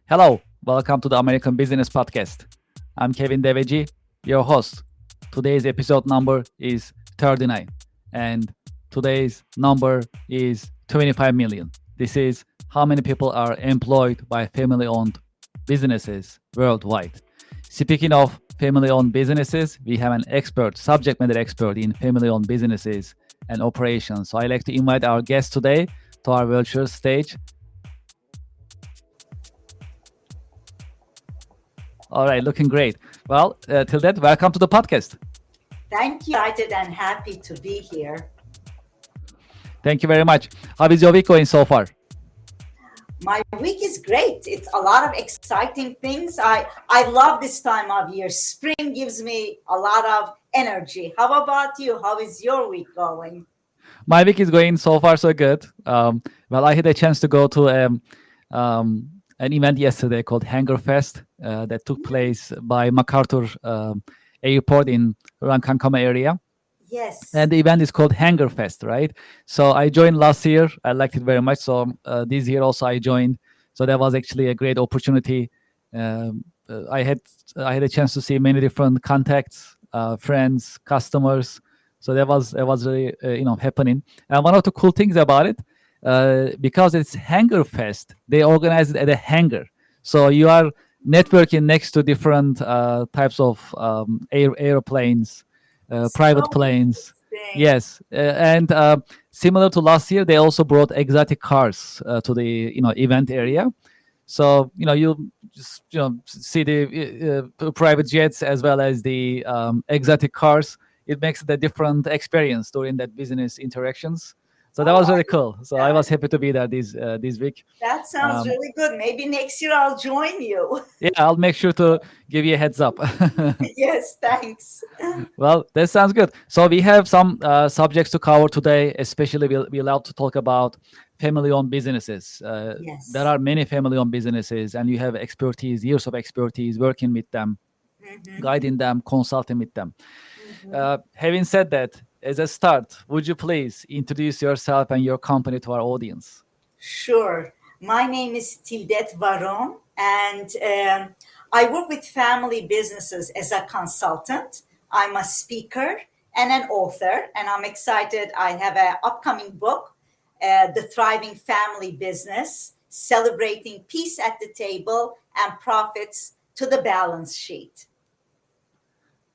Hello, welcome to the American Business Podcast. I'm Kevin Devecioglu, your host. Today's episode number is 39, and today's number is 25 million. This is how many people are employed by family owned businesses worldwide. Speaking of family owned businesses, we have an expert, subject matter expert in family owned businesses and operations. So I'd like to invite our guest today to our virtual stage. All right, looking great. Well, till then, welcome to the podcast. Thank you. Excited and happy to be here. Thank you very much. How is your week going so far? My week is great. It's a lot of exciting things. I love this time of year. Spring gives me a lot of energy. How about you? How is your week going? My week is going so far so good. Well, I had a chance to go to an event yesterday called Hangar Fest that took place by MacArthur Airport in Ronkonkoma area. Yes. And the event is called Hangar Fest, right? So I joined last year. I liked it very much. So this year also I joined. So that was actually a great opportunity. I had a chance to see many different contacts, friends, customers. So that was really happening. And one of the cool things about it, because it's Hangar Fest, they organize it at a hangar. So you are networking next to different types of airplanes, private So planes. interesting. Yes, and similar to last year, they also brought exotic cars to the event area. So you just see the private jets as well as the exotic cars. It makes it a different experience during that business interactions. So that Oh, was I really love cool. So I that. was happy to be there this week. That sounds Um, really good. Maybe next year I'll join you. yeah, I'll make sure to give you a heads up. Yes, thanks. Well, that sounds good. So we have some subjects to cover today. Especially, we love to talk about family-owned businesses. There Yes. are many family-owned businesses, and you have expertise, years of expertise working with them, Hmm. guiding them, consulting with them. Hmm. Having said that, as a start, would you please introduce yourself and your company to our audience? Sure. My name is Tildet Varon, and I work with family businesses as a consultant. I'm a speaker and an author, and I'm excited. I have an upcoming book, The Thriving Family Business, celebrating peace at the table and profits to the balance sheet.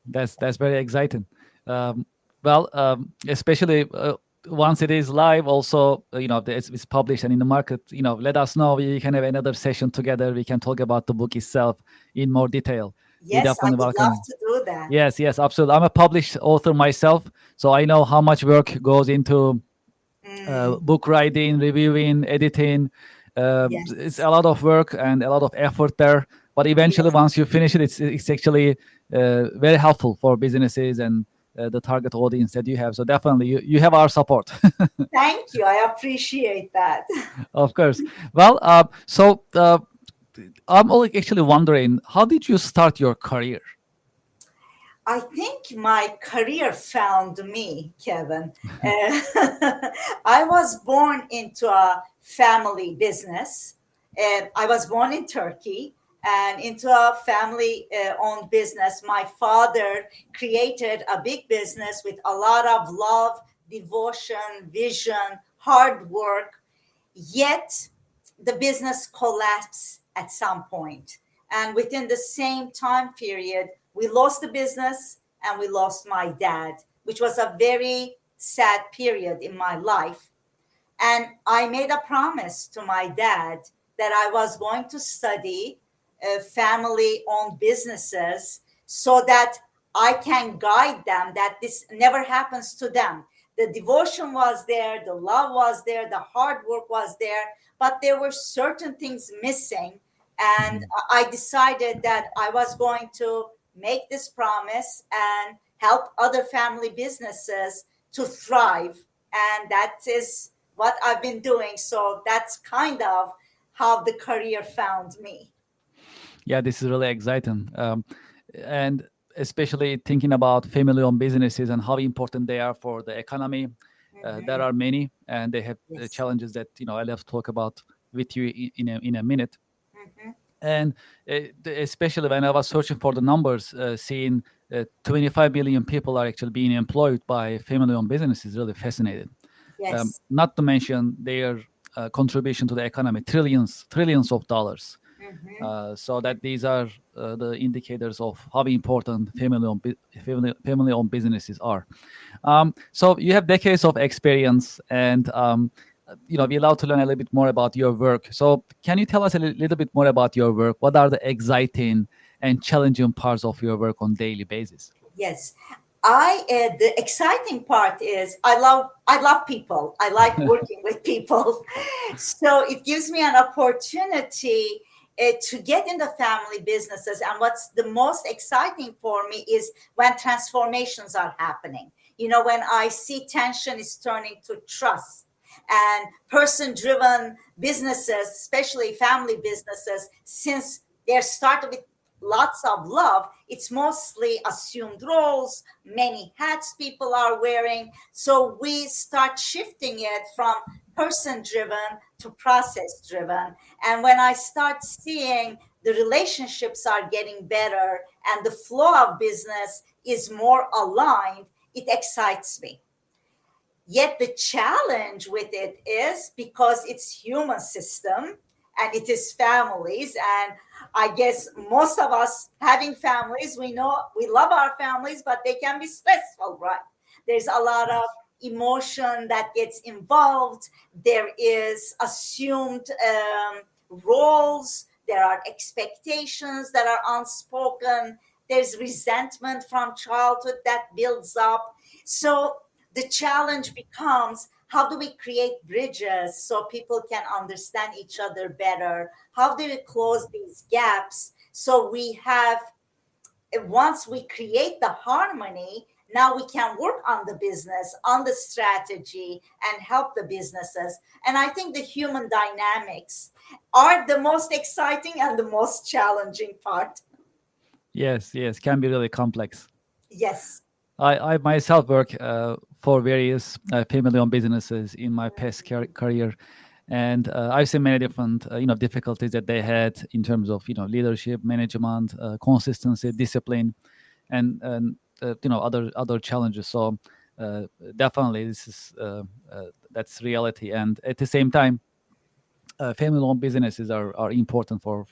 That's very exciting. Um, Especially once it is live, also it's published and in the market. Let us know. We can have another session together. We can talk about the book itself in more detail. We Yes, I definitely would welcome love you. to do that. Yes, yes, absolutely. I'm a published author myself, so I know how much work goes into Mm, book writing, reviewing, editing. It's yes, a lot of work and a lot of effort there. But eventually, yes. once you finish it, it's actually very helpful for businesses and the target audience that you have. So definitely, you have our support, Thank you. I appreciate that. of course. Well, I'm actually wondering, how did you start your career? I think my career found me, Kevin. I was born into a family business. I was born in Turkey and into a family owned business. My father created a big business with a lot of love, devotion, vision, hard work. Yet the business collapsed at some point. And within the same time period, we lost the business and we lost my dad, which was a very sad period in my life. And I made a promise to my dad that I was going to study family owned businesses so that I can guide them, that this never happens to them. The devotion was there, the love was there, the hard work was there, but there were certain things missing. And Mhm. I decided that I was going to make this promise and help other family businesses to thrive. And that is what I've been doing. So that's kind of how the career found me. Yeah, this is really exciting. And especially thinking about family-owned businesses and how important they are for the economy. There Hmm. are many, and they have Yes. challenges that I'll have to talk about with you in a minute. Hmm. And especially when I was searching for the numbers, seeing 25 million people are actually being employed by family-owned businesses, really fascinated. Yes. Not to mention their contribution to the economy, trillions of dollars. Hmm. So that these are the indicators of how important family-owned businesses are. So you have decades of experience, and we love to learn a little bit more about your work. So can you tell us a little bit more about your work? What are the exciting and challenging parts of your work on daily basis? Yes. The exciting part is I love people. I like working with people. So it gives me an opportunity to get into family businesses. And what's the most exciting for me is when transformations are happening. When I see tension is turning to trust, and person driven businesses, especially family businesses, since they're started with lots of love, it's mostly assumed roles, many hats people are wearing. So we start shifting it from person driven to process driven. And when I start seeing the relationships are getting better and the flow of business is more aligned, it excites me. Yet the challenge with it is because it's human system and it is families. And I guess most of us having families, we know we love our families, but they can be stressful, right? There's a lot of Yes. emotion that gets involved. There is assumed roles. There are expectations that are unspoken. There's resentment from childhood that builds up. So the challenge becomes, how do we create bridges so people can understand each other better? How do we close these gaps so we have, once we create the harmony, now we can work on the business, on the strategy, and help the businesses. And I think the human dynamics are the most exciting and the most challenging part. Yes, yes, can be really complex. Yes. I myself work for various family-owned businesses in my past career, and I've seen many different difficulties that they had in terms of leadership, management, consistency, discipline, and other challenges. So uh, definitely this is that's reality, and at the same time, family-owned businesses are important for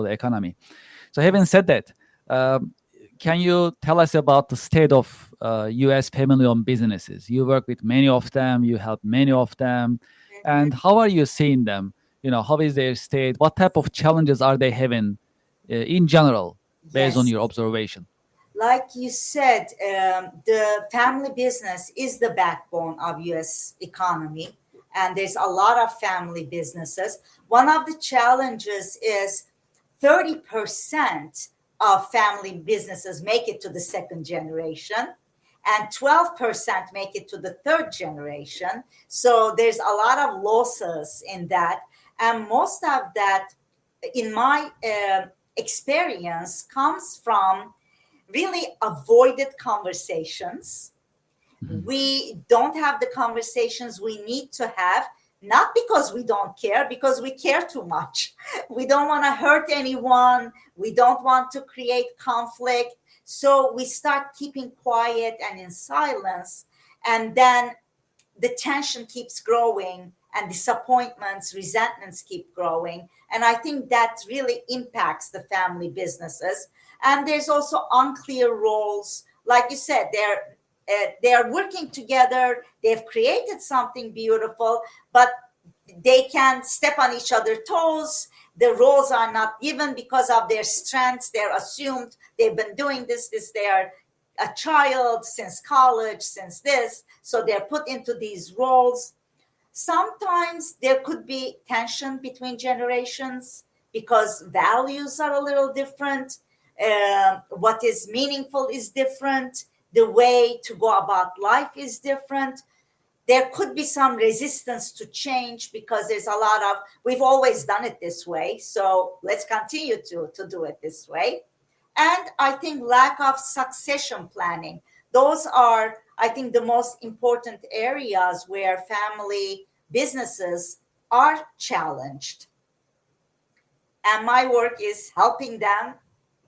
the economy. So having said that, um, can you tell us about the state of U.S. family-owned businesses? You work with many of them, you help many of them, and Mhm. how are you seeing them? How is their state? What type of challenges are they having in general, based on Yes. your observation? Like you said, the family business is the backbone of U.S. economy, and there's a lot of family businesses. One of the challenges is 30% of family businesses make it to the second generation, and 12% make it to the third generation. So there's a lot of losses in that, and most of that, in my experience, comes from really avoided conversations. Mhm. We don't have the conversations we need to have, not because we don't care, because we care too much. We don't want to hurt anyone. We don't want to create conflict. So we start keeping quiet and in silence. And then the tension keeps growing and disappointments, resentments keep growing. And I think that really impacts the family businesses. And there's also unclear roles. Like you said, they're working together. They've created something beautiful, but they can step on each other's toes. The roles are not given because of their strengths. They're assumed they've been doing this. They are a child since college, since this. So they're put into these roles. Sometimes there could be tension between generations because values are a little different. What is meaningful is different. The way to go about life is different. There could be some resistance to change because there's a lot of, we've always done it this way, so let's continue to do it this way. And I think lack of succession planning, those are, I think, the most important areas where family businesses are challenged. and my work is helping them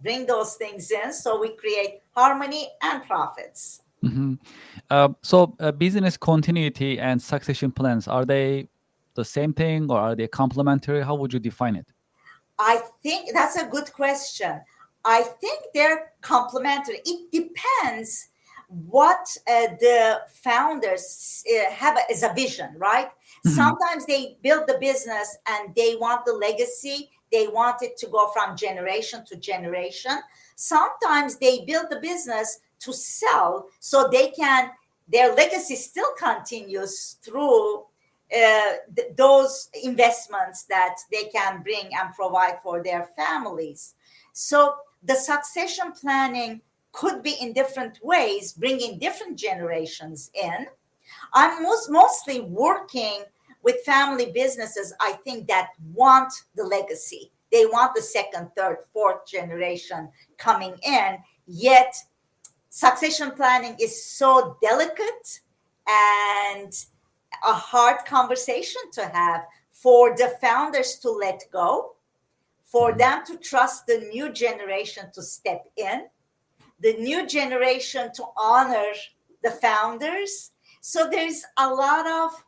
bring those things in so we create harmony and profits. Mhm. So business continuity and succession plans, are they the same thing or are they complementary? How would you define it? I think that's a good question. I think they're complementary. It depends what the founders have as a vision, right? Mhm. Sometimes they build the business and they want the legacy, they want it to go from generation to generation. Sometimes they build the business to sell so they can, their legacy still continues through those investments that they can bring and provide for their families. So the succession planning could be in different ways, bringing different generations in. I'm mostly working with family businesses, I think, that want the legacy. They want the second, third, fourth generation coming in, yet succession planning is so delicate and a hard conversation to have for the founders to let go, for Mhm. them to trust the new generation to step in, the new generation to honor the founders. So there's a lot of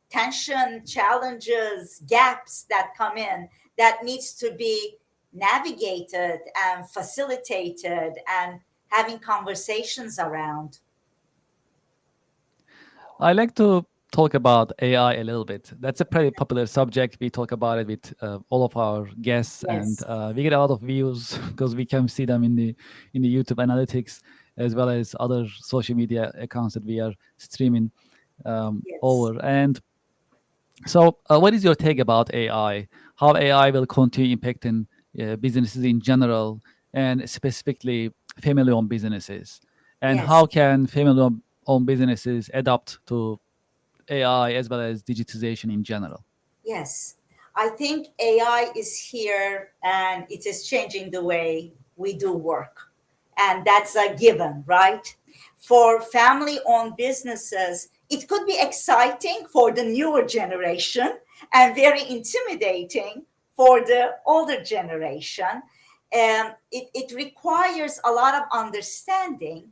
tension, challenges, gaps that come in that needs to be navigated and facilitated and having conversations around. I like to talk about AI a little bit. That's a pretty popular subject. We talk about it with all of our guests, and Yes, we get a lot of views because we can see them in the YouTube analytics as well as other social media accounts that we are streaming yes, over. And so, what is your take about AI? How AI will continue impacting businesses in general, and specifically family-owned businesses? And yes. how can family-owned businesses adapt to AI as well as digitization in general? Yes, I think AI is here and it is changing the way we do work. And that's a given, right? For family owned businesses, it could be exciting for the newer generation and very intimidating for the older generation. It requires a lot of understanding.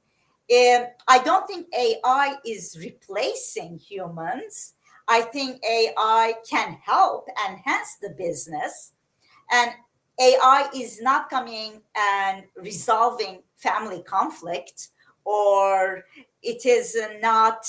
I don't think AI is replacing humans. I think AI can help enhance the business, and AI is not coming and resolving family conflict, or it is not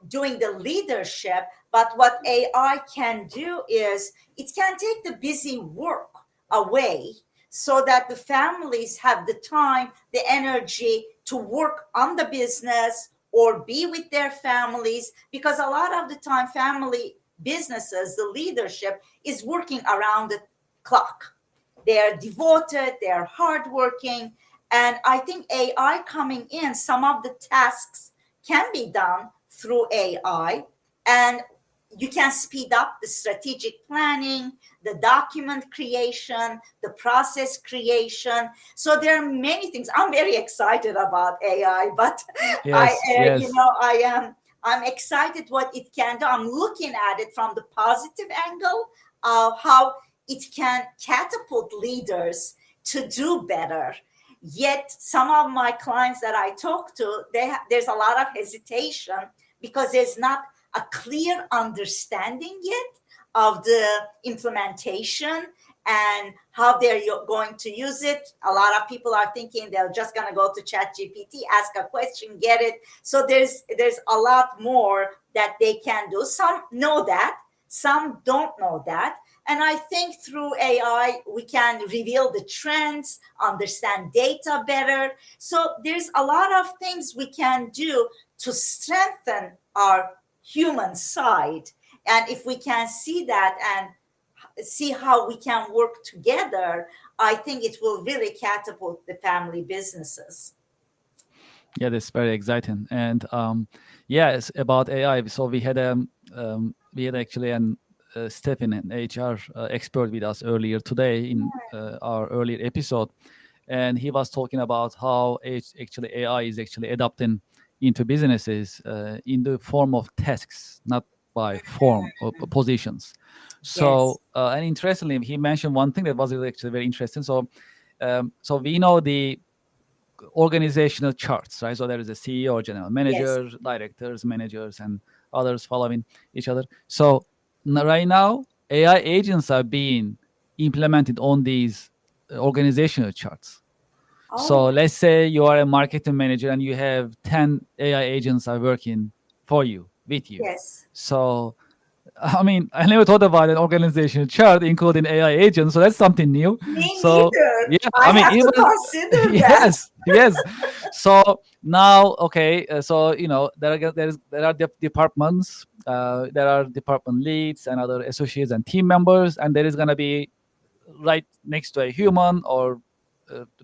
doing the leadership. But what AI can do is it can take the busy work away so that the families have the time, the energy to work on the business or be with their families, because a lot of the time family businesses, the leadership is working around the clock. They're devoted, they're hardworking. And I think AI coming in, some of the tasks can be done through AI, and you can speed up the strategic planning, the document creation, the process creation. So there are many things. I'm very excited about AI, but Yes, yes. I'm excited what it can do. I'm looking at it from the positive angle of how it can catapult leaders to do better. Yet some of my clients that I talk to, there's a lot of hesitation because there's not a clear understanding yet of the implementation and how they're going to use it. A lot of people are thinking they're just going to go to chat gpt, ask a question, get it. So there's a lot more that they can do. Some know that, some don't know that. And I think through AI, we can reveal the trends, understand data better. So there's a lot of things we can do to strengthen our human side. And if we can see that and see how we can work together, I think it will really catapult the family businesses. Yeah, that's very exciting. And yeah, it's about AI. So we had actually an Stephen, an HR expert, with us earlier today in our earlier episode, and he was talking about how actually AI is actually adapting into businesses in the form of tasks, not by form or positions. Yes. So and interestingly, he mentioned one thing that was really actually very interesting. So so we know the organizational charts, right? So there is a CEO, general Yes. manager, directors, managers, and others following each other. So right now, AI agents are being implemented on these organizational charts. So Oh, let's say you are a marketing manager and you have 10 AI agents are working for you, with you. yes. So I mean, I never thought about an organizational chart including AI agents, so that's something new. Me So neither. yeah, I I mean, have to even consider that. yes, yes. So now, okay, so there are departments, there are department leads and other associates and team members, and there is gonna be right next to a human or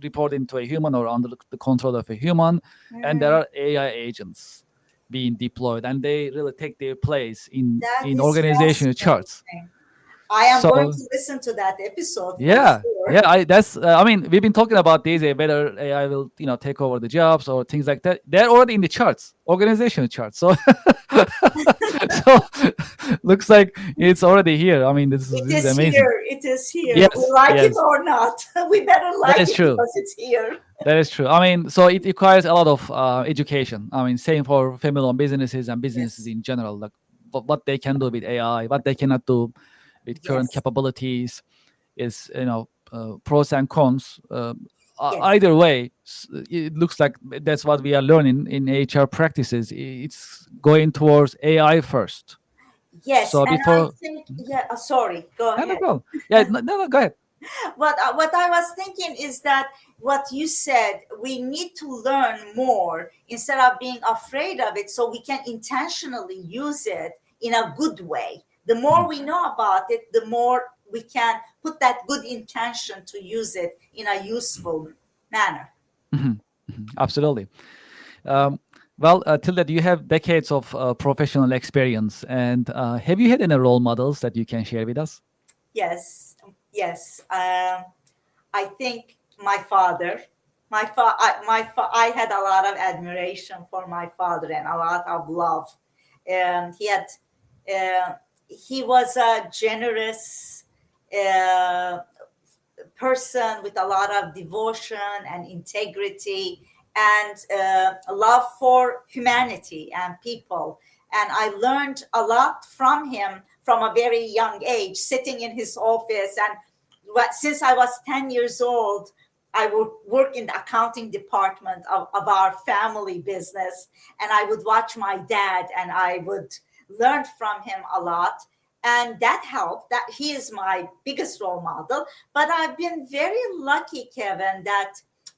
reporting to a human or under the control of a human, and there Hmm. are AI agents being deployed, and they really take their place That in is organizational charts. fascinating. I am going So to listen to that episode for yeah, yeah, sure. I mean, we've been talking about these, whether AI will, take over the jobs or things like that. They're already in the charts, organizational charts. So so looks like it's already here. I mean, It this is is amazing. here. It is here. We Yes, like it yes, or not. We better that like is it true. because it's here. That is true. I mean, so it requires a lot of education. I mean, same for family-owned businesses and businesses Yes. in general, like what they can do with AI, what they cannot do with current Yes. capabilities is, pros and cons. Yes. Either way, it looks like that's what we are learning in HR practices. It's going towards AI first. Yes. So And I before, think, yeah, sorry, go no, no, ahead. go. Yeah, no, no, go ahead. What I was thinking is that what you said, we need to learn more instead of being afraid of it so we can intentionally use it in a good way. The more we know about it, the more we can put that good intention to use it in a useful manner. Absolutely. Um, well, till that, you have decades of professional experience, and have you had any role models that you can share with us? Yes, yes. I think my father, I had a lot of admiration for my father and a lot of love. And uh, he was a generous uh, person with a lot of devotion and integrity and love for humanity and people. And I learned a lot from him from a very young age, sitting in his office. And since I was 10 years old, I would work in the accounting department of our family business. And I would watch my dad and I would learn from him a lot. And that helped. That he is my biggest role model. But I've been very lucky, Kevin, that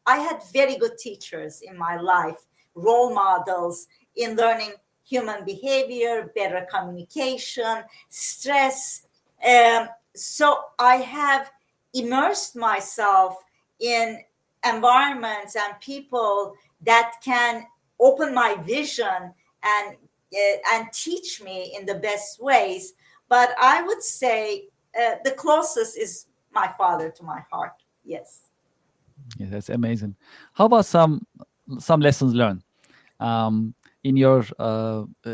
I had very good teachers in my life, role models in learning human behavior, better communication, stress. So I have immersed myself in environments and people that can open my vision and teach me in the best ways. But I would say the closest is my father to my heart. Yes. Yeah, that's amazing. How about some lessons learned in your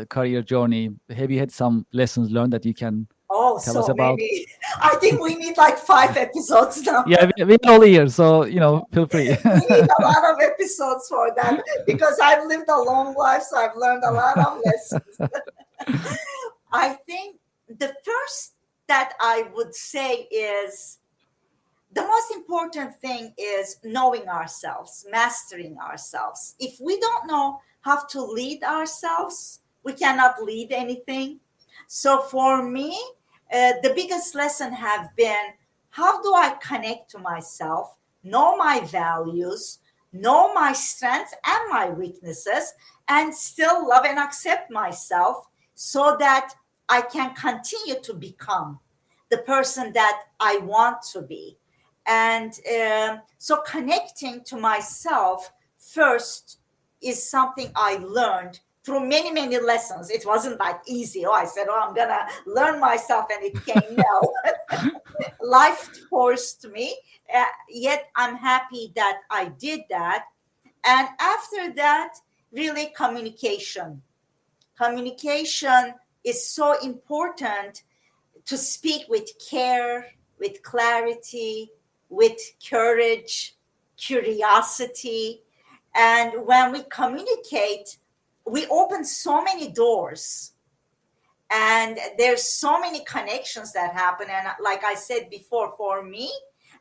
career journey? Have you had some lessons learned that you can Oh, tell us so about? many. I think we need like 5 episodes now. Yeah, we're all here, so feel free. We need a lot of episodes for that because I've lived a long life, so I've learned a lot of lessons. I think the first that I would say is the most important thing is knowing ourselves, mastering ourselves. If we don't know how to lead ourselves, we cannot lead anything. So for me, the biggest lesson have been how do I connect to myself, know my values, know my strengths and my weaknesses, and still love and accept myself so that I can continue to become the person that I want to be. And so connecting to myself first is something I learned through many, many lessons. It wasn't like easy. Oh, I said, oh, I'm going to learn myself and it came. No, life forced me. Yet I'm happy that I did that. And after that, really communication is so important to speak with care, with clarity, with courage, curiosity. And when we communicate, we open so many doors, and there's so many connections that happen. And like I said before, for me,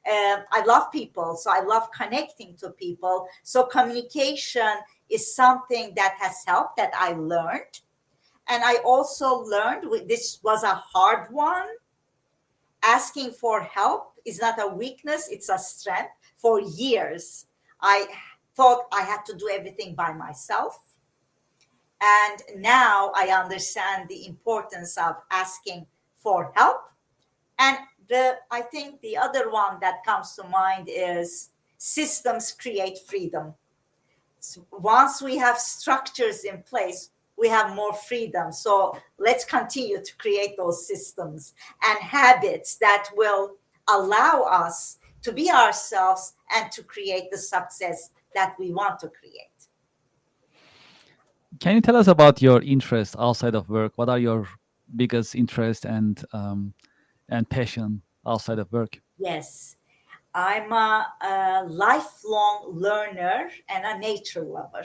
I love people, so I love connecting to people. So communication is something that has helped, that I learned. And I also learned, this was a hard one, asking for help is not a weakness, it's a strength. For years I thought I had to do everything by myself, and now I understand the importance of asking for help. And I think the other one that comes to mind is systems create freedom. So once we have structures in place, we have more freedom. So let's continue to create those systems and habits that will allow us to be ourselves and to create the success that we want to create. Can you tell us about your interests outside of work? What are your biggest interest and passion outside of work? Yes, I'm a lifelong learner and a nature lover.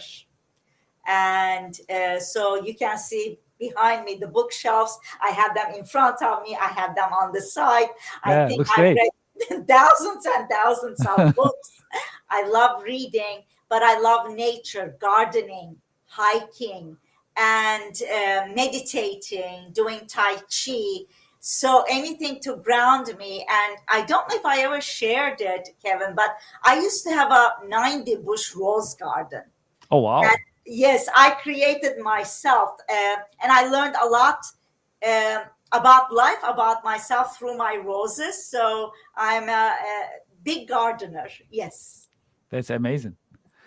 And so you can see behind me the bookshelves. I have them in front of me, I have them on the side. I Yeah, think looks I've great. read thousands and thousands of books. I love reading, but I love nature, gardening, hiking, and meditating, doing tai chi. So anything to ground me. And I don't know if I ever shared it, Kevin, but I used to have a 90 bush rose garden Oh that, wow, yes, I created myself, and I learned a lot about life, about myself through my roses. So I'm a big gardener. Yes, that's amazing.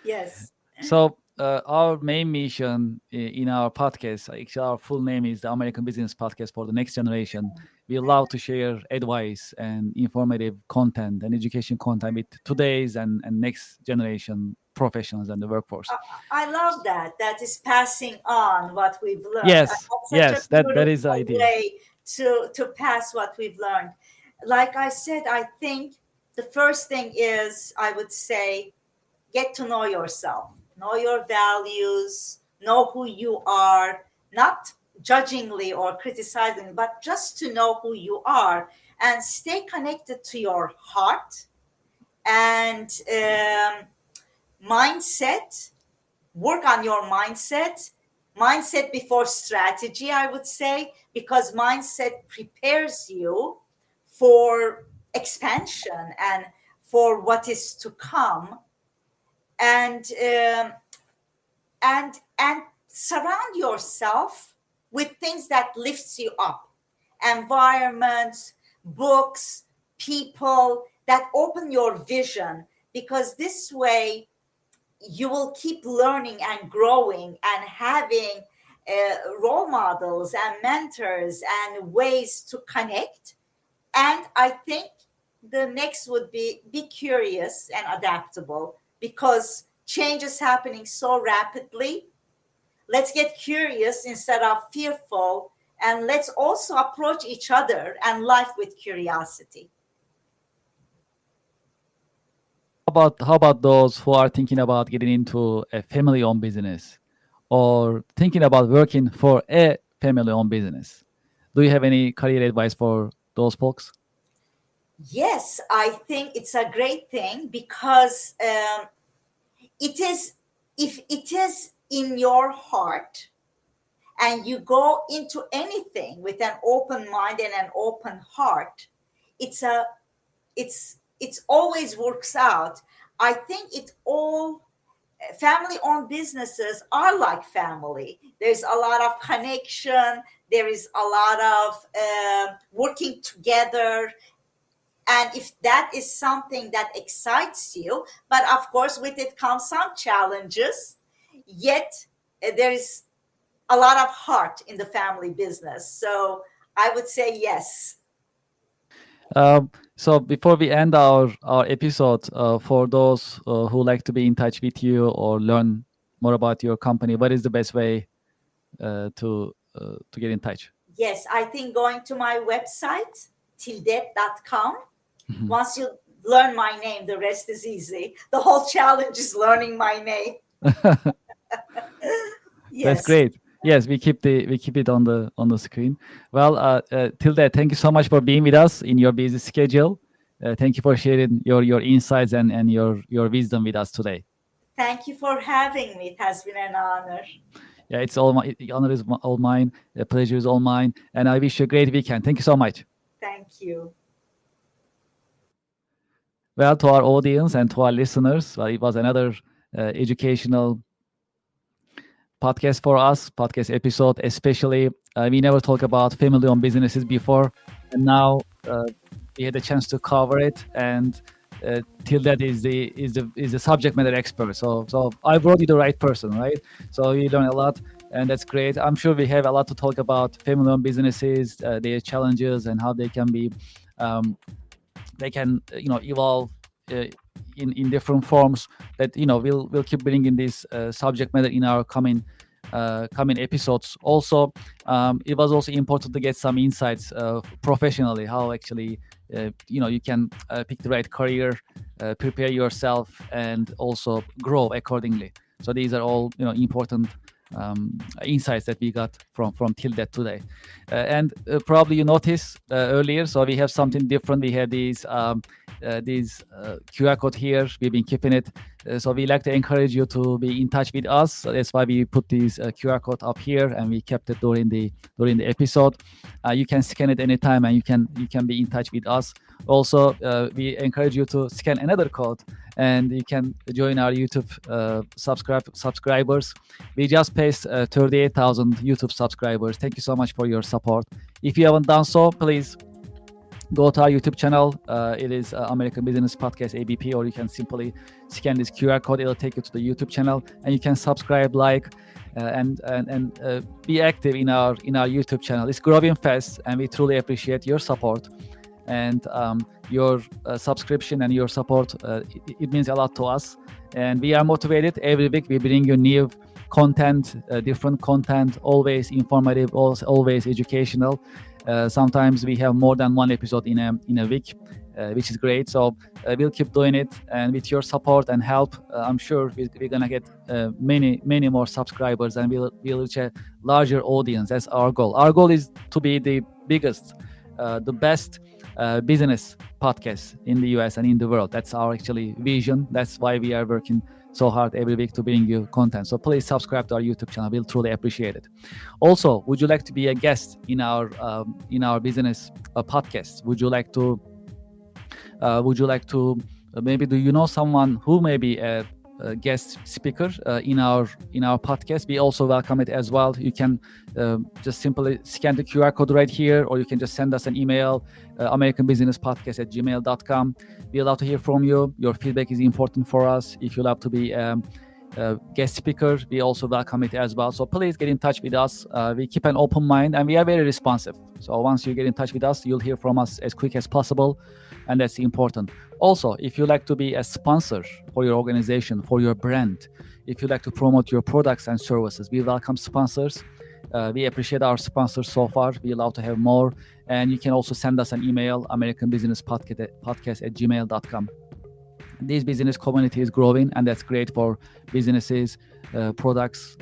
yes. So our main mission in our podcast, actually our full name is the American Business Podcast for the Next Generation. We love to share advice and informative content and education content with today's and next generation professionals and the workforce. I, I love that. That is passing on what we've learned. Yes, That's such a yes, that is the beautiful idea. way to pass what we've learned. Like I said, I think the first thing is, I would say, get to know yourself, know your values, know who you are, not judgingly or criticizing, but just to know who you are, and stay connected to your heart and mindset. Work on your mindset before strategy, I would say, because mindset prepares you for expansion and for what is to come. And and surround yourself with things that lifts you up, environments, books, people that open your vision, because this way you will keep learning and growing and having role models and mentors and ways to connect. And I think the next would be curious and adaptable, because change is happening so rapidly. Let's get curious instead of fearful, and let's also approach each other and life with curiosity. How about those who are thinking about getting into a family-owned business or thinking about working for a family-owned business? Do you have any career advice for those folks? Yes, I think it's a great thing, because it is, if it is in your heart and you go into anything with an open mind and an open heart, it's a it's always works out. I think it all, family owned businesses are like family. There's a lot of connection, there is a lot of working together. And if that is something that excites you, but of course with it comes some challenges, yet there is a lot of heart in the family business. So I would say yes. So before we end our episode, for those who like to be in touch with you or learn more about your company, what is the best way to get in touch? Yes, I think going to my website, tildet.com. Mhm. Once you learn my name, the rest is easy. The whole challenge is learning my name. That's Yes. great. Yes, we keep it on the screen. Well, Tilde, thank you so much for being with us in your busy schedule. Thank you for sharing your insights and your wisdom with us today. Thank you for having me. It has been an honor. Yeah, it's all my the honor is all mine. The pleasure is all mine, and I wish you a great weekend. Thank you so much. Thank you. Well, to our audience and to our listeners, well, it was another educational podcast for us, podcast episode, especially. We never talk about family-owned businesses before, and now we had a chance to cover it. And till that is the subject matter expert. So I brought you the right person, right? So you learn a lot, and that's great. I'm sure we have a lot to talk about family-owned businesses, their challenges, and how um, they can evolve uh, in different forms. That we'll keep bringing this subject matter in our coming episodes. Also, it was also important to get some insights professionally, how actually you can pick the right career, prepare yourself, and also grow accordingly. So these are all important insights that we got from Tildet today. And probably you noticed earlier, so we have something different. We have these QR code here. We've been keeping it. So we like to encourage you to be in touch with us. So that's why we put this QR code up here, and we kept it during the episode. You can scan it anytime, and you can be in touch with us. Also, we encourage you to scan another code, and you can join our YouTube subscribers. We just passed 38,000 YouTube subscribers. Thank you so much for your support. If you haven't done so, please go to our YouTube channel. It is American Business Podcast ABP, or you can simply scan this QR code. It'll take you to the YouTube channel, and you can subscribe, like, and be active in our YouTube channel. It's growing fast, and we truly appreciate your support. And your subscription and your support, it means a lot to us, and we are motivated. Every week we bring you new content, different content, always informative, always educational. Sometimes we have more than one episode in a week, which is great. So we'll keep doing it, and with your support and help, I'm sure we're gonna get many more subscribers, and we'll reach a larger audience. That's our goal. Our goal is to be the biggest, the best business podcast in the US and in the world. That's our actually vision. That's why we are working so hard every week to bring you content. So please subscribe to our YouTube channel. We'll truly appreciate it. Also, would you like to be a guest in our business podcast? Maybe do you know someone who may be a guest speaker in our podcast? We also welcome it as well. You can just simply scan the QR code right here, or you can just send us an email, americanbusinesspodcast@gmail.com. We love to hear from you. Your feedback is important for us. If you love to be guest speaker, we also welcome it as well. So please get in touch with us. We keep an open mind, and we are very responsive. So once you get in touch with us, you'll hear from us as quick as possible, and that's important. Also, if you like to be a sponsor for your organization, for your brand, if you like to promote your products and services, we welcome sponsors. We appreciate our sponsors so far. We love to have more. And you can also send us an email, americanbusinesspodcast@gmail.com. This business community is growing, and that's great for businesses, products,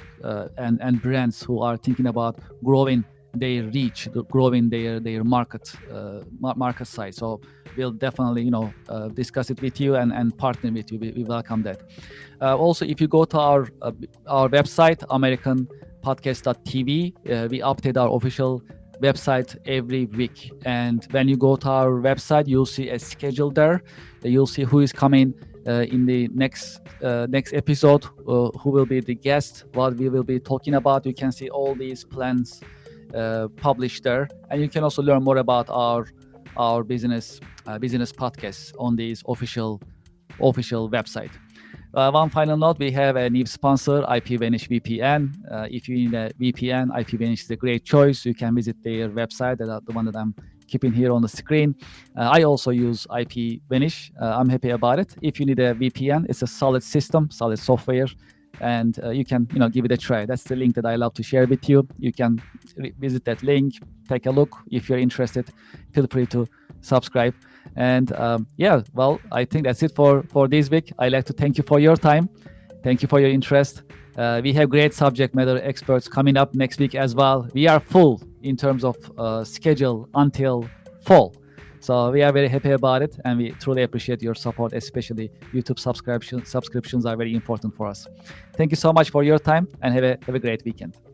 and brands who are thinking about growing their reach, growing their market size. So we'll definitely discuss it with you and partner with you. We welcome that. Also, if you go to our website, americanpodcast.tv, we update our official website every week. And when you go to our website, you'll see a schedule there. You'll see who is coming in the next episode, who will be the guest, what we will be talking about. You can see all these plans published there, and you can also learn more about our business podcasts on this official website. One final note: we have a new sponsor, IPVanish VPN. If you need a VPN, IPVanish is a great choice. You can visit their website, the one that I'm keeping here on the screen. I also use IPVanish. I'm happy about it. If you need a VPN, it's a solid system, solid software. and you can give it a try. That's the link that I love to share with you. You can visit that link, take a look. If you're interested, feel free to subscribe. And yeah, well, I think that's it for this week. I'd like to thank you for your time. Thank you for your interest. We have great subject matter experts coming up next week as well. We are full in terms of schedule until fall. So we are very happy about it, and we truly appreciate your support, especially YouTube subscriptions are very important for us. Thank you so much for your time, and have a great weekend.